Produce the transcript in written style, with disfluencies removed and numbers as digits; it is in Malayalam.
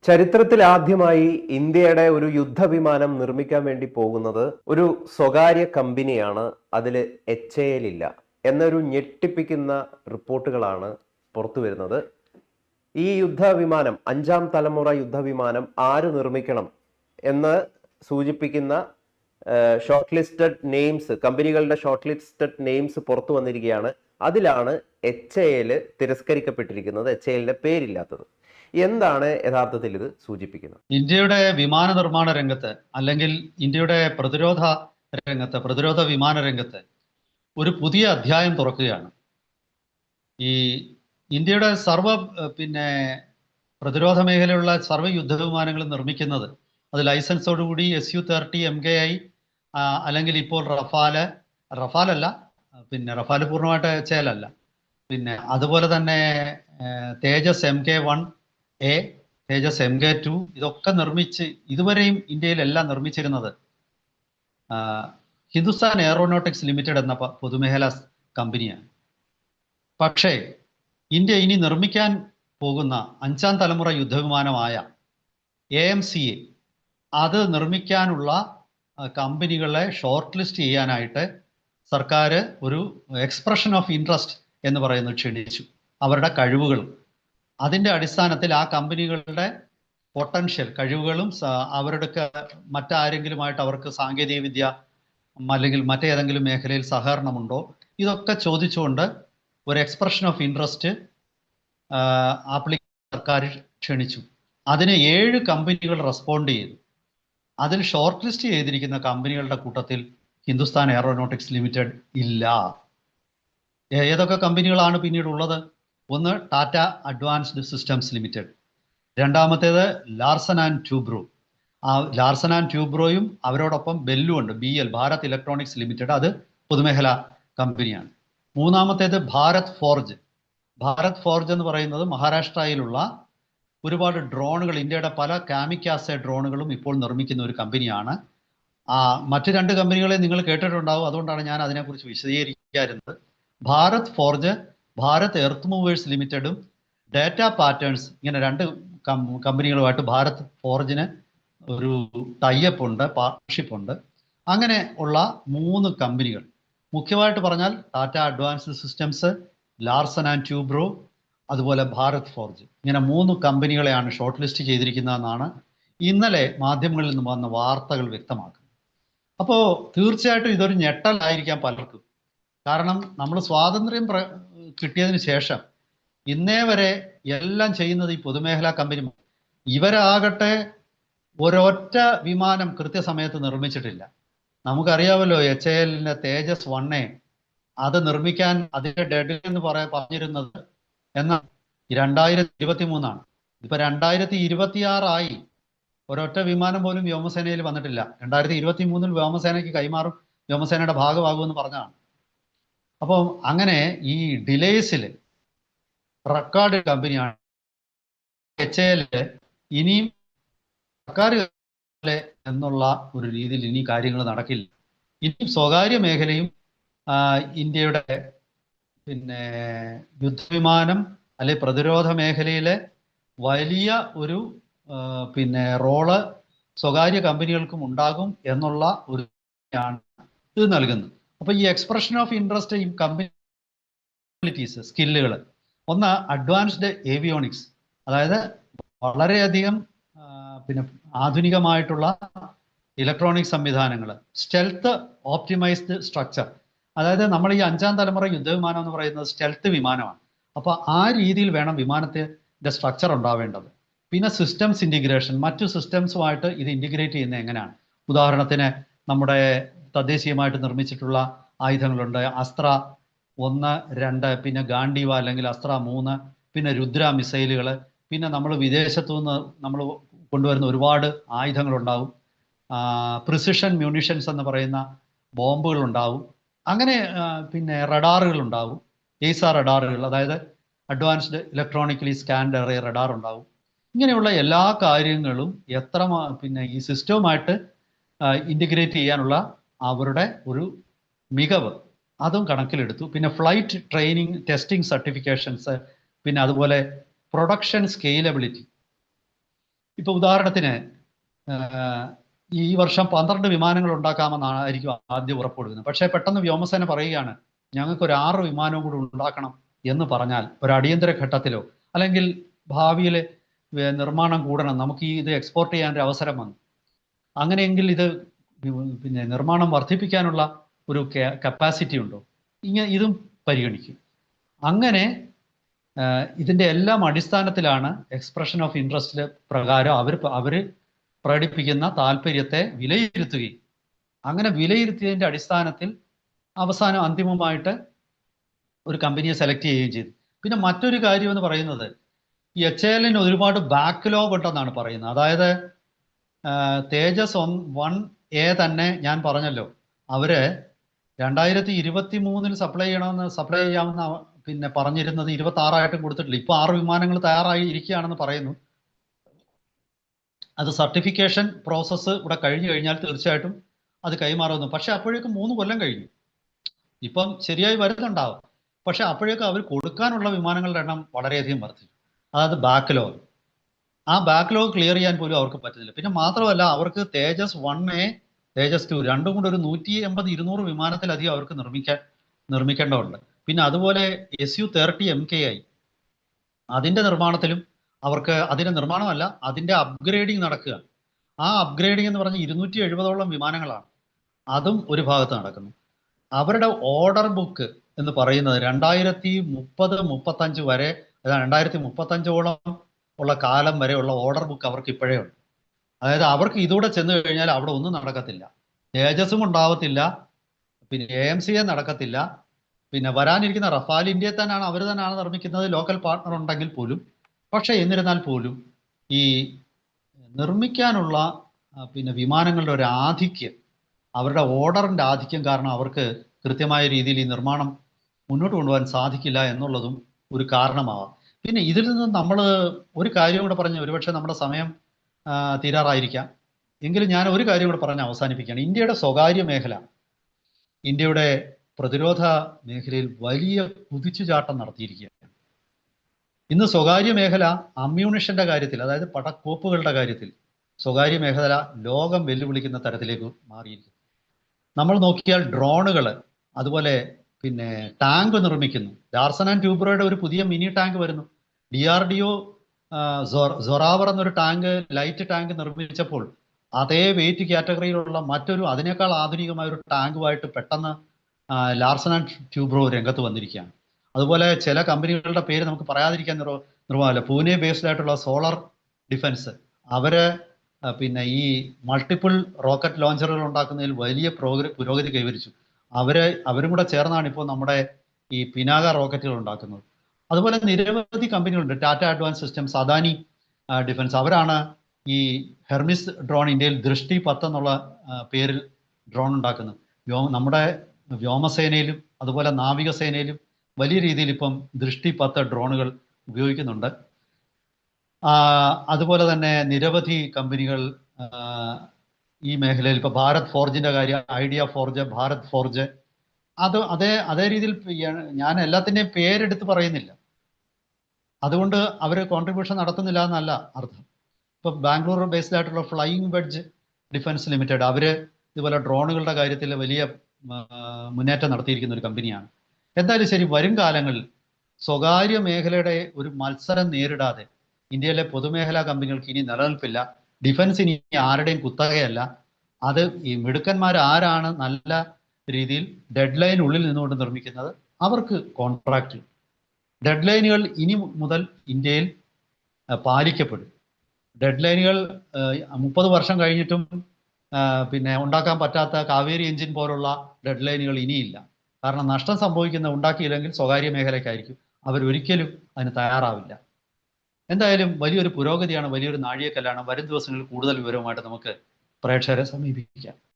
ചരിത്രത്തിൽ ആദ്യമായി ഇന്ത്യയുടെ ഒരു യുദ്ധവിമാനം നിർമ്മിക്കാൻ വേണ്ടി പോകുന്നത് ഒരു സ്വകാര്യ കമ്പനിയാണ്. അതിൽ HAL ഇല്ല എന്നൊരു ഞെട്ടിപ്പിക്കുന്ന റിപ്പോർട്ടുകളാണ് പുറത്തു വരുന്നത്. ഈ യുദ്ധവിമാനം, 5ാം തലമുറ യുദ്ധവിമാനം ആര് നിർമ്മിക്കണം എന്ന് സൂചിപ്പിക്കുന്ന ഷോർട്ട് ലിസ്റ്റഡ് നെയിംസ്, കമ്പനികളുടെ ഷോർട്ട് ലിസ്റ്റഡ് നെയിംസ് പുറത്തു വന്നിരിക്കുകയാണ്. അതിലാണ് HAL തിരസ്കരിക്കപ്പെട്ടിരിക്കുന്നത്, HALന്റെ പേരില്ലാത്തത്. എന്താണ് യഥാർത്ഥത്തിൽ ഇത് സൂചിപ്പിക്കുന്നത്? ഇന്ത്യയുടെ വിമാന നിർമ്മാണ രംഗത്ത് അല്ലെങ്കിൽ ഇന്ത്യയുടെ പ്രതിരോധ വിമാന രംഗത്ത് ഒരു പുതിയ അധ്യായം തുറക്കുകയാണ്. ഈ ഇന്ത്യയുടെ പ്രതിരോധ മേഖലയിലുള്ള സർവ്വ യുദ്ധവിമാനങ്ങൾ നിർമ്മിക്കുന്നത് അത് ലൈസൻസോടുകൂടി Su-30 MKI അല്ലെങ്കിൽ ഇപ്പോൾ റഫാലല്ല, റഫാൽ പൂർണ്ണമായിട്ട് HAL അല്ല, അതുപോലെ തന്നെ തേജസ് MK-1A, തേജസ് MK-2 ഇതൊക്കെ നിർമ്മിച്ച് ഇതുവരെയും ഇന്ത്യയിലെല്ലാം നിർമ്മിച്ചിരുന്നത് ഹിന്ദുസ്ഥാൻ എയറോനോട്ടിക്സ് ലിമിറ്റഡ് എന്ന പൊതുമേഖലാ കമ്പനിയാണ്. പക്ഷേ ഇന്ത്യ ഇനി നിർമ്മിക്കാൻ പോകുന്ന 5ാം തലമുറ യുദ്ധവിമാനമായ AMCA അത് നിർമ്മിക്കാനുള്ള കമ്പനികളെ ഷോർട്ട് ലിസ്റ്റ് ചെയ്യാനായിട്ട് സർക്കാർ ഒരു എക്സ്പ്രഷൻ ഓഫ് ഇൻട്രസ്റ്റ് എന്ന് പറയുന്നത് ക്ഷണിച്ചു. അവരുടെ കഴിവുകളും അതിൻ്റെ അടിസ്ഥാനത്തിൽ ആ കമ്പനികളുടെ പൊട്ടൻഷ്യൽ കഴിവുകളും അവരുടെ മറ്റാരെങ്കിലുമായിട്ട് അവർക്ക് സാങ്കേതിക വിദ്യ അല്ലെങ്കിൽ മറ്റേതെങ്കിലും മേഖലയിൽ സഹകരണമുണ്ടോ, ഇതൊക്കെ ചോദിച്ചുകൊണ്ട് ഒരു എക്സ്പ്രഷൻ ഓഫ് ഇൻട്രസ്റ്റ് സർക്കാർ ക്ഷണിച്ചു. അതിന് 7 കമ്പനികൾ റെസ്പോണ്ട് ചെയ്തു. അതിൽ ഷോർട്ട് ലിസ്റ്റ് ചെയ്തിരിക്കുന്ന കമ്പനികളുടെ കൂട്ടത്തിൽ ഹിന്ദുസ്ഥാൻ എയറോനോട്ടിക്സ് ലിമിറ്റഡ് ഇല്ല. ഏതൊക്കെ കമ്പനികളാണ് പിന്നീടുള്ളത്? ഒന്ന് ടാറ്റ അഡ്വാൻസ്ഡ് സിസ്റ്റംസ് ലിമിറ്റഡ്, രണ്ടാമത്തേത് Larsen and Toubro. Larsen and ട്യൂബ്രോയും അവരോടൊപ്പം ബെല്ലും ഉണ്ട്, BL, ഭാരത് ഇലക്ട്രോണിക്സ് ലിമിറ്റഡ്, അത് പൊതുമേഖലാ കമ്പനിയാണ്. മൂന്നാമത്തേത് ഭാരത് ഫോർജ്. ഭാരത് ഫോർജ് എന്ന് പറയുന്നത് മഹാരാഷ്ട്രയിലുള്ള ഒരുപാട് ഡ്രോണുകൾ, ഇന്ത്യയുടെ പല കാമിക്കാസെ ഡ്രോണുകളും ഇപ്പോൾ നിർമ്മിക്കുന്ന ഒരു കമ്പനിയാണ്. മറ്റു 2 കമ്പനികളെ നിങ്ങൾ കേട്ടിട്ടുണ്ടാവും, അതുകൊണ്ടാണ് ഞാൻ അതിനെക്കുറിച്ച് വിശദീകരിക്കാറുള്ളത്. Bharat forge Bharat earth movers ലിമിറ്റഡും ഡാറ്റ പാറ്റേൺസ്, ഇങ്ങനെ 2 കമ്പനികളുമായിട്ട് ഭാരത് ഫോർജിന് ഒരു ടൈപ്പ് ഉണ്ട്, പാർട്ണർഷിപ്പ് ഉണ്ട്. അങ്ങനെ ഉള്ള 3 കമ്പനികൾ, മുഖ്യമായിട്ട് പറഞ്ഞാൽ Tata advanced systems, Larsen and Toubro, അതുപോലെ ഭാരത് ഫോർജ്, ഇങ്ങനെ 3 കമ്പനികളെയാണ് ഷോർട്ട് ലിസ്റ്റ് ചെയ്തിരിക്കുന്നതെന്നാണ് ഇന്നലെ മാധ്യമങ്ങളിൽ നിന്ന് വന്ന വാർത്തകൾ വ്യക്തമാക്കുന്നത്. അപ്പോൾ തീർച്ചയായിട്ടും ഇതൊരു ഞെട്ടലായിരിക്കാം പലർക്കും. കാരണം നമ്മൾ സ്വാതന്ത്ര്യം കിട്ടിയതിന് ശേഷം ഇന്നേ വരെ എല്ലാം ചെയ്യുന്നത് ഈ പൊതുമേഖലാ കമ്പനി. ഇവരാകട്ടെ ഒരൊറ്റ വിമാനം കൃത്യസമയത്ത് നിർമ്മിച്ചിട്ടില്ല. നമുക്കറിയാമല്ലോ, HALന്റെ തേജസ് 1A അത് നിർമ്മിക്കാൻ അതിന്റെ ഡെഡ് എന്ന് പറഞ്ഞിരുന്നത് എന്നാൽ 2023 ഇപ്പൊ 2026 ഒരൊറ്റ വിമാനം പോലും വ്യോമസേനയിൽ വന്നിട്ടില്ല. 2023 വ്യോമസേനയ്ക്ക് കൈമാറും, വ്യോമസേനയുടെ ഭാഗമാകുമെന്ന് പറഞ്ഞതാണ്. അപ്പോൾ അങ്ങനെ ഈ ഡിലേസിൽ റെക്കോർഡ് കമ്പനിയാണ് HAL. ഇനിയും സർക്കാർ എന്നുള്ള ഒരു രീതിയിൽ ഇനി കാര്യങ്ങൾ നടക്കില്ല. ഇനിയും സ്വകാര്യ മേഖലയും ഇന്ത്യയുടെ യുദ്ധവിമാനം അല്ലെ പ്രതിരോധ മേഖലയിലെ വലിയ ഒരു റോള് സ്വകാര്യ കമ്പനികൾക്കും ഉണ്ടാകും എന്നുള്ള ഒരു ഇത് നൽകുന്നത്. അപ്പൊ ഈ എക്സ്പ്രഷൻ ഓഫ് ഇൻട്രസ്റ്റ് ഈ കമ്പനിറ്റീസ് സ്കില്ലുകൾ, ഒന്ന് അഡ്വാൻസ്ഡ് ഏവിയോണിക്സ്, അതായത് വളരെയധികം ആധുനികമായിട്ടുള്ള ഇലക്ട്രോണിക് സംവിധാനങ്ങൾ, സ്റ്റെൽത്ത് ഓപ്റ്റിമൈസ്ഡ് സ്ട്രക്ചർ, അതായത് നമ്മൾ ഈ 5ാം തലമുറ യുദ്ധവിമാനം എന്ന് പറയുന്നത് സ്റ്റെൽത്ത് വിമാനമാണ്. അപ്പോൾ ആ രീതിയിൽ വേണം വിമാനത്തിന്റെ സ്ട്രക്ചർ ഉണ്ടാവേണ്ടത്. പിന്നെ സിസ്റ്റംസ് ഇൻറ്റിഗ്രേഷൻ, മറ്റു സിസ്റ്റംസുമായിട്ട് ഇത് ഇൻറ്റിഗ്രേറ്റ് ചെയ്യുന്നത് എങ്ങനെയാണ്? ഉദാഹരണത്തിന് നമ്മുടെ തദ്ദേശീയമായിട്ട് നിർമ്മിച്ചിട്ടുള്ള ആയുധങ്ങളുണ്ട്, അസ്ത്ര 1, 2, പിന്നെ ഗാണ്ടീവ അല്ലെങ്കിൽ അസ്ത്ര 3, പിന്നെ രുദ്ര മിസൈലുകൾ, പിന്നെ നമ്മൾ വിദേശത്തു നിന്ന് നമ്മൾ കൊണ്ടുവരുന്ന ഒരുപാട് ആയുധങ്ങളുണ്ടാവും, പ്രിസിഷൻ മ്യൂണിഷൻസ് എന്ന് പറയുന്ന ബോംബുകൾ ഉണ്ടാവും, അങ്ങനെ പിന്നെ റഡാറുകൾ ഉണ്ടാവും, ESA റഡാറുകൾ, അതായത് advanced electronically scanned array radar ഉണ്ടാവും. ഇങ്ങനെയുള്ള എല്ലാ കാര്യങ്ങളും ഈ സിസ്റ്റവുമായിട്ട് ഇൻറ്റിഗ്രേറ്റ് ചെയ്യാനുള്ള അവരുടെ ഒരു മികവ് അതും കണക്കിലെടുത്തു. പിന്നെ ഫ്ലൈറ്റ് ട്രെയിനിങ് ടെസ്റ്റിംഗ് സർട്ടിഫിക്കേഷൻസ്, പിന്നെ അതുപോലെ പ്രൊഡക്ഷൻ സ്കെയിലബിലിറ്റി, ഇപ്പൊ ഉദാഹരണത്തിന് ഈ വർഷം 12 വിമാനങ്ങൾ ഉണ്ടാക്കാമെന്നായിരിക്കും ആദ്യം ഉറപ്പ് കൊടുക്കുന്നത്. പക്ഷേ പെട്ടെന്ന് വ്യോമസേന പറയുകയാണ് ഞങ്ങൾക്ക് ഒരു 6 വിമാനവും കൂടി ഉണ്ടാക്കണം എന്ന് പറഞ്ഞാൽ ഒരു അടിയന്തര ഘട്ടത്തിലോ അല്ലെങ്കിൽ ഭാവിയിൽ നിർമ്മാണം കൂടണം, നമുക്ക് ഇത് എക്സ്പോർട്ട് ചെയ്യാൻ ഒരു അവസരം വന്നു, അങ്ങനെയെങ്കിൽ ഇത് പിന്നെ നിർമ്മാണം വർദ്ധിപ്പിക്കാനുള്ള ഒരു കപ്പാസിറ്റി ഉണ്ടോ, ഇതും പരിഗണിക്കും. അങ്ങനെ ഇതിൻ്റെ എല്ലാം അടിസ്ഥാനത്തിലാണ് എക്സ്പ്രഷൻ ഓഫ് ഇൻട്രസ്റ്റ് പ്രകാരം അവർ പ്രകടിപ്പിക്കുന്ന താല്പര്യത്തെ വിലയിരുത്തുകയും അങ്ങനെ വിലയിരുത്തിയതിൻ്റെ അടിസ്ഥാനത്തിൽ അവസാനം അന്തിമമായിട്ട് ഒരു കമ്പനിയെ സെലക്ട് ചെയ്യുകയും ചെയ്തു. പിന്നെ മറ്റൊരു കാര്യം എന്ന് പറയുന്നത് ഈ HALന് ഒരുപാട് ബാക്ക്ലോഗ് ഉണ്ടെന്നാണ് പറയുന്നത്. അതായത് തേജസ് 1A തന്നെ ഞാൻ പറഞ്ഞല്ലോ, അവര് 2023 സപ്ലൈ ചെയ്യാമെന്ന് പിന്നെ പറഞ്ഞിരുന്നത് 26 കൊടുത്തിട്ടില്ല. ഇപ്പൊ 6 വിമാനങ്ങൾ തയ്യാറായി ഇരിക്കുകയാണെന്ന് പറയുന്നു. അത് സർട്ടിഫിക്കേഷൻ പ്രോസസ്സ് ഇവിടെ കഴിഞ്ഞു കഴിഞ്ഞാൽ തീർച്ചയായിട്ടും അത് കൈമാറുന്നു. പക്ഷെ അപ്പോഴേക്കും 3 കൊല്ലം കഴിഞ്ഞു. ഇപ്പം ശരിയായി വരുന്നുണ്ടാവും, പക്ഷെ അപ്പോഴേക്കും അവർ കൊടുക്കാനുള്ള വിമാനങ്ങളുടെ എണ്ണം വളരെയധികം വർദ്ധിച്ചു. അതായത് ബാക്ക്ലോഗ്, ആ ബാക്ക്ലോഗ് ക്ലിയർ ചെയ്യാൻ പോലും അവർക്ക് പറ്റുന്നില്ല. പിന്നെ മാത്രമല്ല അവർക്ക് തേജസ് 1A തേജസ് 2 രണ്ടും കൂടെ ഒരു 180-200 വിമാനത്തിലധികം അവർക്ക് നിർമ്മിക്കേണ്ടതുണ്ട്. പിന്നെ അതുപോലെ Su-30 MKI അതിൻ്റെ നിർമ്മാണത്തിലും അവർക്ക്, അതിൻ്റെ നിർമ്മാണമല്ല അതിൻ്റെ അപ്ഗ്രേഡിങ് നടക്കുക. ആ അപ്ഗ്രേഡിങ് എന്ന് പറഞ്ഞാൽ 270ഓളം വിമാനങ്ങളാണ്, അതും ഒരു ഭാഗത്ത് നടക്കുന്നു. അവരുടെ ഓർഡർ ബുക്ക് എന്ന് പറയുന്നത് 2030-35 വരെ, അതായത് 2035ഓളം ഉള്ള കാലം വരെയുള്ള ഓർഡർ ബുക്ക് അവർക്ക് ഇപ്പോഴേ ഉണ്ട്. അതായത് അവർക്ക് ഇതൂടെ ചെന്ന് കഴിഞ്ഞാൽ അവിടെ ഒന്നും നടക്കത്തില്ല, തേജസും ഉണ്ടാവത്തില്ല, പിന്നെ AMCA നടക്കത്തില്ല, പിന്നെ വരാനിരിക്കുന്ന റഫാൽ ഇന്ത്യയിൽ തന്നെയാണ്, അവർ തന്നെയാണ് നിർമ്മിക്കുന്നത്, ലോക്കൽ പാർട്ട്ണർ ഉണ്ടെങ്കിൽ പോലും. പക്ഷെ എന്നിരുന്നാൽ പോലും ഈ നിർമ്മിക്കാനുള്ള പിന്നെ വിമാനങ്ങളുടെ ഒരു ആധിക്യം, അവരുടെ ഓർഡറിൻ്റെ ആധിക്യം കാരണം അവർക്ക് കൃത്യമായ രീതിയിൽ ഈ നിർമ്മാണം മുന്നോട്ട് കൊണ്ടുപോകാൻ സാധിക്കില്ല എന്നുള്ളതും ഒരു കാരണമാവാം. പിന്നെ ഇതിൽ നിന്ന് നമ്മൾ ഒരു കാര്യം കൂടെ പറഞ്ഞ്, ഒരുപക്ഷെ നമ്മുടെ സമയം തീരാറായിരിക്കാം, എങ്കിലും ഞാൻ ഒരു കാര്യം കൂടെ പറഞ്ഞ് അവസാനിപ്പിക്കുകയാണ്. ഇന്ത്യയുടെ സ്വകാര്യ മേഖല, ഇന്ത്യയുടെ പ്രതിരോധ മേഖലയിൽ വലിയ കുതിച്ചുചാട്ടം നടത്തിയിരിക്കുകയാണ്. ഇന്ന് സ്വകാര്യ മേഖല അമ്മ്യൂണിഷന്റെ കാര്യത്തിൽ, അതായത് പടക്കോപ്പുകളുടെ കാര്യത്തിൽ സ്വകാര്യ മേഖല ലോകം വെല്ലുവിളിക്കുന്ന തരത്തിലേക്ക് മാറിയിരിക്കുന്നു. നമ്മൾ നോക്കിയാൽ ഡ്രോണുകൾ, അതുപോലെ പിന്നെ ടാങ്ക് നിർമ്മിക്കുന്നു. ലാർസൻ ആൻഡ് ട്യൂബ്രോയുടെ ഒരു പുതിയ മിനി ടാങ്ക് വരുന്നു. DRDO സൊറാവർ എന്നൊരു ടാങ്ക്, ലൈറ്റ് ടാങ്ക് നിർമ്മിച്ചപ്പോൾ അതേ വെയിറ്റ് കാറ്റഗറിയിലുള്ള മറ്റൊരു അതിനേക്കാൾ ആധുനികമായ ഒരു ടാങ്കുമായിട്ട് പെട്ടെന്ന് ലാർസൻ ആൻഡ് ട്യൂബ്രോ രംഗത്ത് വന്നിരിക്കുകയാണ്. അതുപോലെ ചില കമ്പനികളുടെ പേര് നമുക്ക് പറയാതിരിക്കാൻ നിർവാഹമില്ല. പൂനെ ബേസ്ഡ് ആയിട്ടുള്ള സോളർ ഡിഫൻസ്, അവര് പിന്നെ ഈ മൾട്ടിപ്പിൾ റോക്കറ്റ് ലോഞ്ചറുകൾ ഉണ്ടാക്കുന്നതിൽ വലിയ പുരോഗതി കൈവരിച്ചു. അവരും കൂടെ ചേർന്നാണ് ഇപ്പോൾ നമ്മുടെ ഈ പിനാക റോക്കറ്റുകൾ ഉണ്ടാക്കുന്നത്. അതുപോലെ നിരവധി കമ്പനികളുണ്ട്. Tata advance systems, Adani defence, അവരാണ് ഈ ഹെർമിസ് ഡ്രോൺ ഇന്ത്യയിൽ ദൃഷ്ടി 10 എന്നുള്ള പേരിൽ ഡ്രോൺ ഉണ്ടാക്കുന്നത്. നമ്മുടെ വ്യോമസേനയിലും അതുപോലെ നാവികസേനയിലും വലിയ രീതിയിൽ ഇപ്പം ദൃഷ്ടി 10 ഡ്രോണുകൾ ഉപയോഗിക്കുന്നുണ്ട്. അതുപോലെ തന്നെ നിരവധി കമ്പനികൾ ഈ മേഖലയിൽ, ഇപ്പോൾ ഭാരത് ഫോർജിന്റെ കാര്യം, ഐഡിയ ഫോർജ്, ഭാരത് ഫോർജ്, അതേ രീതിയിൽ ഞാൻ എല്ലാത്തിൻ്റെയും പേരെടുത്ത് പറയുന്നില്ല, അതുകൊണ്ട് അവർ കോൺട്രിബ്യൂഷൻ നടത്തുന്നില്ല എന്നല്ല അർത്ഥം. ഇപ്പോൾ ബാംഗ്ലൂർ ബേസ്ഡ് ആയിട്ടുള്ള ഫ്ലൈയിങ് വെഡ്ജ് ഡിഫൻസ് ലിമിറ്റഡ്, അവര് ഇതുപോലെ ഡ്രോണുകളുടെ കാര്യത്തിൽ വലിയ മുന്നേറ്റം നടത്തിയിരിക്കുന്ന ഒരു കമ്പനിയാണ്. എന്തായാലും ശരി, വരും കാലങ്ങളിൽ സ്വകാര്യ മേഖലയുടെ ഒരു മത്സരം നേരിടാതെ ഇന്ത്യയിലെ പൊതുമേഖലാ കമ്പനികൾക്ക് ഇനി നിലനിൽപ്പില്ല. ഡിഫൻസ് ഇനി ആരുടെയും കുത്തകയല്ല. അത് ഈ മിടുക്കന്മാർ ആരാണ് നല്ല രീതിയിൽ ഡെഡ് ലൈൻ ഉള്ളിൽ നിന്നുകൊണ്ട് നിർമ്മിക്കുന്നത്, അവർക്ക് കോൺട്രാക്റ്റ്. ഡെഡ് ലൈനുകൾ ഇനി മുതൽ ഇന്ത്യയിൽ പാലിക്കപ്പെടും. ഡെഡ് ലൈനുകൾ 30 വർഷം കഴിഞ്ഞിട്ടും പിന്നെ ഉണ്ടാക്കാൻ പറ്റാത്ത കാവേരി എഞ്ചിൻ പോലുള്ള ഡെഡ് ലൈനുകൾ ഇനിയില്ല. കാരണം നഷ്ടം ഉണ്ടാക്കിയില്ലെങ്കിൽ സ്വകാര്യ മേഖലയ്ക്കായിരിക്കും, അവരൊരിക്കലും അതിന് തയ്യാറാവില്ല. എന്തായാലും വലിയൊരു പുരോഗതിയാണ്, വലിയൊരു നാഴികക്കല്ലാണ്. വരും ദിവസങ്ങളിൽ കൂടുതൽ വിവരവുമായിട്ട് നമുക്ക് പ്രേക്ഷകരെ സമീപിക്കാം.